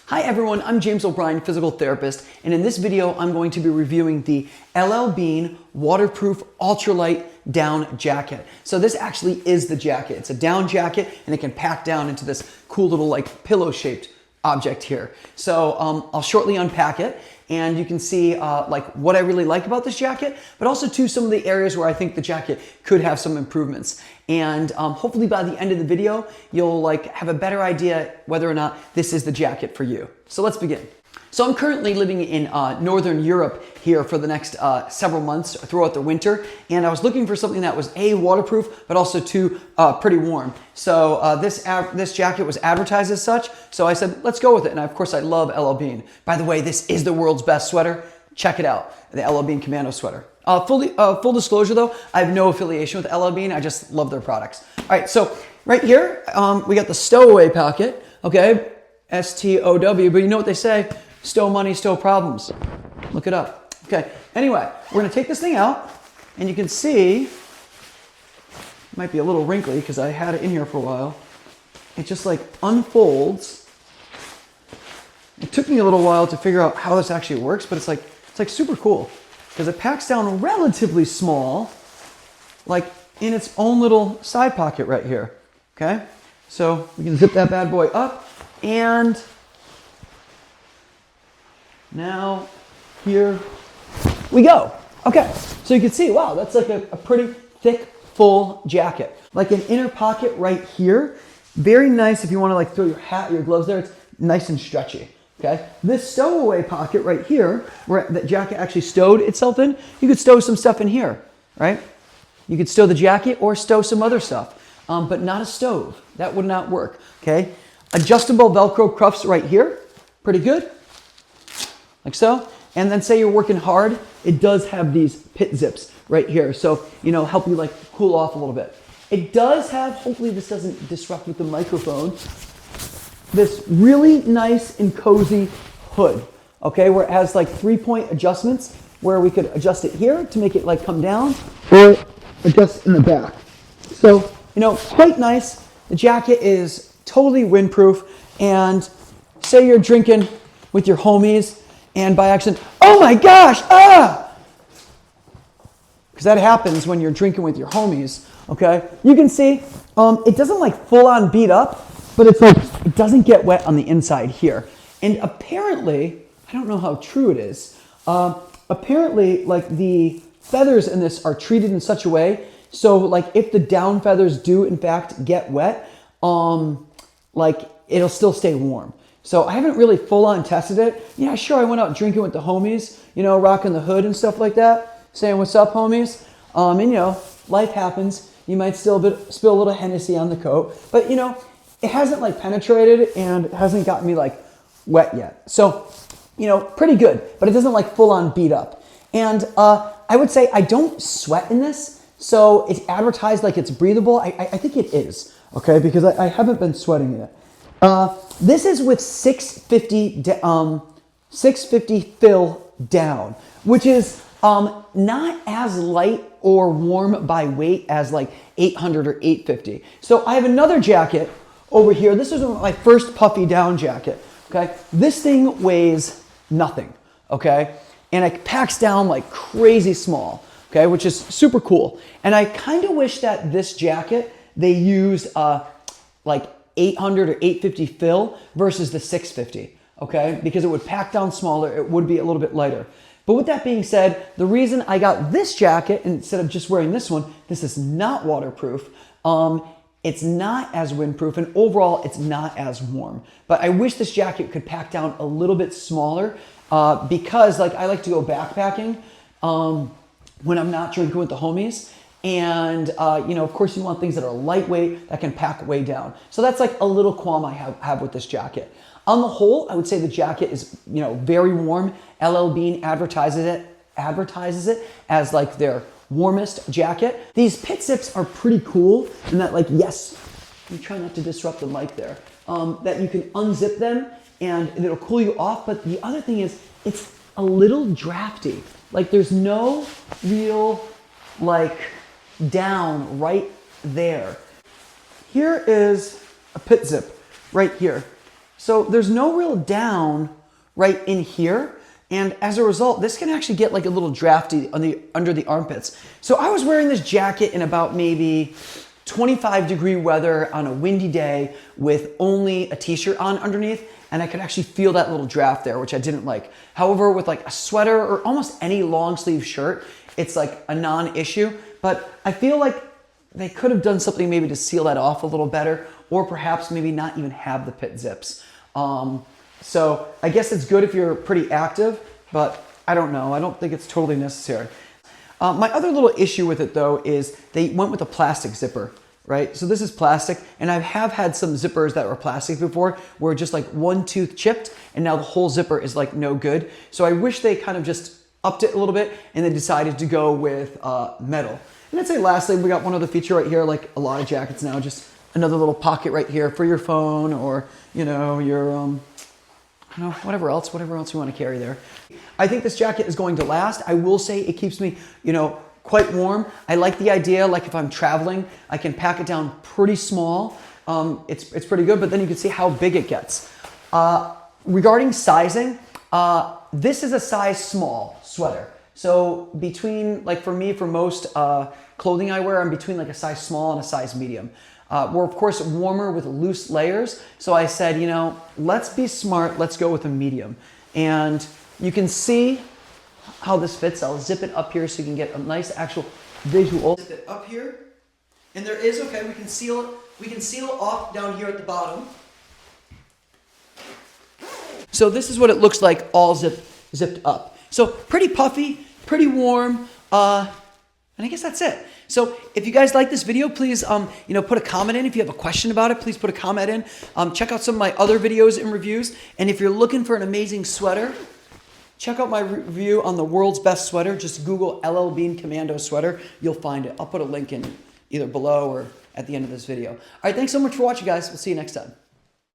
Hi everyone, I'm James O'Brien, physical therapist, and in this video I'm going to be reviewing the LL Bean waterproof ultralight down jacket. So this actually is the jacket. It's a down jacket and it can pack down into this cool little like pillow shaped object here. So I'll shortly unpack it and you can see like what I really like about this jacket, but also too some of the areas where I think the jacket could have some improvements. And hopefully by the end of the video, you'll like have a better idea whether or not this is the jacket for you. So let's begin. So I'm currently living in Northern Europe here for the next several months throughout the winter, and I was looking for something that was A, waterproof, but also two, pretty warm. So this jacket was advertised as such, so I said, let's go with it. And of course I love LL Bean. By the way, this is the world's best sweater. Check it out, the LL Bean Commando Sweater. Full disclosure though, I have no affiliation with LL Bean, I just love their products. All right, so right here, we got the stowaway pocket, okay? S-T-O-W, but you know what they say? Stow money, stow problems. Look it up. Okay, anyway, we're gonna take this thing out and you can see, it might be a little wrinkly because I had it in here for a while. It just like unfolds. It took me a little while to figure out how this actually works, but it's like super cool because it packs down relatively small, like in its own little side pocket right here, okay? So we can zip that bad boy up and now here we go. Okay, so you can see, wow, that's like a pretty thick, full jacket. Like an inner pocket right here. Very nice if you wanna like throw your hat, your gloves there, it's nice and stretchy, okay? This stowaway pocket right here, where that jacket actually stowed itself in, you could stow some stuff in here, right? You could stow the jacket or stow some other stuff, but not a stove. That would not work, okay? Adjustable Velcro cuffs right here, pretty good. Like so, and then say you're working hard, it does have these pit zips right here. So, you know, help you like cool off a little bit. It does have, hopefully this doesn't disrupt with the microphone, this really nice and cozy hood, okay? Where it has like 3-point adjustments where we could adjust it here to make it like come down or adjust in the back. So, you know, quite nice. The jacket is totally windproof, and say you're drinking with your homies and by accident, oh my gosh, because that happens when you're drinking with your homies, okay? You can see it doesn't like full on beat up, but it's like, it doesn't get wet on the inside here. And apparently, I don't know how true it is, apparently like the feathers in this are treated in such a way, so like if the down feathers do in fact get wet, like it'll still stay warm. So I haven't really full on tested it. Yeah, sure, I went out drinking with the homies, you know, rocking the hood and stuff like that, saying what's up, homies. And you know, life happens. You might still spill a little Hennessy on the coat, but you know, it hasn't like penetrated and it hasn't gotten me like wet yet. So, you know, pretty good, but it doesn't like full on beat up. And I would say I don't sweat in this, so it's advertised like it's breathable. I think it is, okay, because I haven't been sweating in it. This is with 650 fill down, which is not as light or warm by weight as like 800 or 850. So I have another jacket over here. This is my first puffy down jacket, okay? This thing weighs nothing, okay? And it packs down like crazy small, okay? Which is super cool. And I kind of wish that this jacket, they used like 800 or 850 fill versus the 650, okay? Because it would pack down smaller, it would be a little bit lighter. But with that being said, the reason I got this jacket instead of just wearing this one, this is not waterproof, it's not as windproof, and overall it's not as warm. But I wish this jacket could pack down a little bit smaller because like I like to go backpacking when I'm not drinking with the homies. And, you know, of course you want things that are lightweight, that can pack way down. So that's like a little qualm I have with this jacket. On the whole, I would say the jacket is, you know, very warm. LL Bean advertises it as like their warmest jacket. These pit zips are pretty cool in that like, yes, I'm trying not to disrupt the mic there, that you can unzip them and it'll cool you off. But the other thing is it's a little drafty. Like there's no real like down right there. Here is a pit zip right here. So there's no real down right in here. And as a result, this can actually get like a little drafty under the armpits. So I was wearing this jacket in about maybe 25-degree weather on a windy day with only a t-shirt on underneath, and I could actually feel that little draft there, which I didn't like. However, with like a sweater or almost any long sleeve shirt, it's like a non-issue, but I feel like they could have done something maybe to seal that off a little better, or perhaps maybe not even have the pit zips. So I guess it's good if you're pretty active, but I don't know. I don't think it's totally necessary. My other little issue with it though is they went with a plastic zipper, right? So this is plastic, and I have had some zippers that were plastic before where just like one tooth chipped and now the whole zipper is like no good. So I wish they kind of just upped it a little bit and then decided to go with metal. And I'd say lastly, we got one other feature right here, like a lot of jackets now, just another little pocket right here for your phone or, you know, your, whatever else you want to carry there. I think this jacket is going to last. I will say it keeps me, quite warm. I like the idea, like if I'm traveling, I can pack it down pretty small. It's pretty good, but then you can see how big it gets. Regarding sizing, this is a size small sweater. So between, like for me, for most clothing I wear, I'm between like a size small and a size medium. We're of course warmer with loose layers. So I said, let's be smart. Let's go with a medium. And you can see how this fits. I'll zip it up here so you can get a nice actual visual. Zip it up here. And there is, okay, we can seal it. We can seal it off down here at the bottom. So this is what it looks like all zipped up. So pretty puffy, pretty warm. And I guess that's it. So if you guys like this video, please, put a comment in. If you have a question about it, please put a comment in. Check out some of my other videos and reviews. And if you're looking for an amazing sweater, check out my review on the world's best sweater. Just Google LL Bean Commando Sweater. You'll find it. I'll put a link in either below or at the end of this video. All right, thanks so much for watching, guys. We'll see you next time.